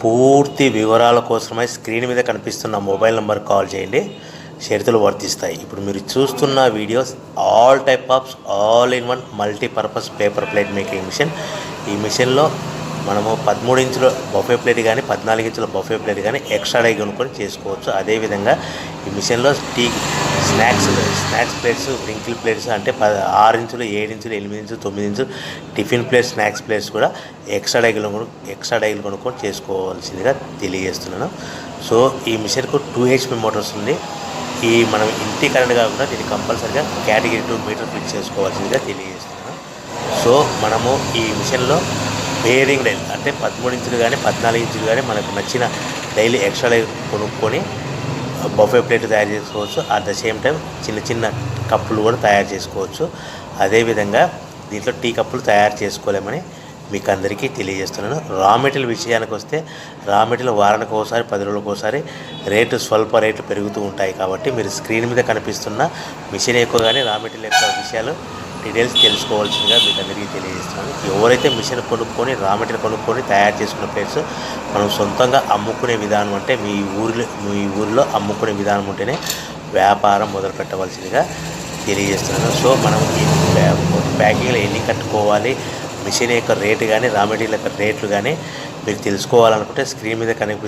పూర్తి వివరాల కోసమై స్క్రీన్ మీద కనిపిస్తున్న మొబైల్ నెంబర్ కాల్ చేయండి. షరతులు వర్తిస్తాయి. ఇప్పుడు మీరు చూస్తున్న videos all type of all in one multipurpose paper plate making machine. ఈ మిషన్లో మనము 13 ఇంచుల బఫే ప్లేట్ కానీ 14 ఇంచుల బఫే ప్లేట్ కానీ ఎక్స్ట్రా డై కొనుక్కొని చేసుకోవచ్చు. అదేవిధంగా ఈ మిషన్లో స్నాక్స్ ప్లేట్స్, రింకిల్ ప్లేట్స్ అంటే 6 ఇంచులు, 7 ఇంచులు, 8 ఇంచులు, 9 ఇంచులు టిఫిన్ ప్లేట్స్, స్నాక్స్ ప్లేట్స్ కూడా ఎక్స్ట్రా డైలు కొనుక్కొని చేసుకోవాల్సిందిగా తెలియజేస్తున్నాను. సో ఈ మిషన్కు 2 HP మోటార్స్ ఉంది. మనం ఇంటి కరెంట్ కాకుండా దీన్ని కంపల్సరీగా కేటగిరీ 2 మీటర్ ఫిట్ చేసుకోవాల్సిందిగా తెలియజేస్తున్నాను. సో మనము ఈ మిషన్లో బేరింగ్ డైల్ అంటే 13 ఇంచులు కానీ 14 ఇంచులు కానీ మనకు నచ్చిన డైలీ ఎక్స్ట్రా డై కొనుక్కొని బఫే ప్లేట్ తయారు చేసుకోవచ్చు. అట్ ద సేమ్ టైం చిన్న చిన్న కప్పులు కూడా తయారు చేసుకోవచ్చు. అదేవిధంగా దీంట్లో టీ కప్పులు తయారు చేసుకోలేమని మీకు అందరికీ తెలియజేస్తున్నాను. రా మెటీరియల్ విషయానికి వస్తే రా మెటీరియల్ వారానికి ఒకసారి 10 రోజులకు ఒకసారి స్వల్ప రేట్లు పెరుగుతూ ఉంటాయి. కాబట్టి మీరు స్క్రీన్ మీద కనిపిస్తున్న మిషన్ ఎక్కువ కానీ రా మెటీరియల్ యొక్క విషయాలు డీటెయిల్స్ తెలుసుకోవాల్సిందిగా మీకు అందరికీ తెలియజేస్తున్నాను. ఎవరైతే మిషన్ కొనుక్కొని రా మెటీరియల్ కొనుక్కొని తయారు చేసుకున్న ప్లేట్స్ మనం సొంతంగా అమ్ముకునే విధానం అంటే మీ ఊరిలో అమ్ముకునే విధానం ఉంటేనే వ్యాపారం మొదలు పెట్టవలసిందిగా తెలియజేస్తున్నాను. సో మనం ఈ ప్యాకింగ్లో ఎన్ని కట్టుకోవాలి, మిషన్ యొక్క రేటు కానీ రా మెటీరియల్ యొక్క రేట్లు కానీ మీరు తెలుసుకోవాలనుకుంటే స్క్రీన్ మీద కనిపి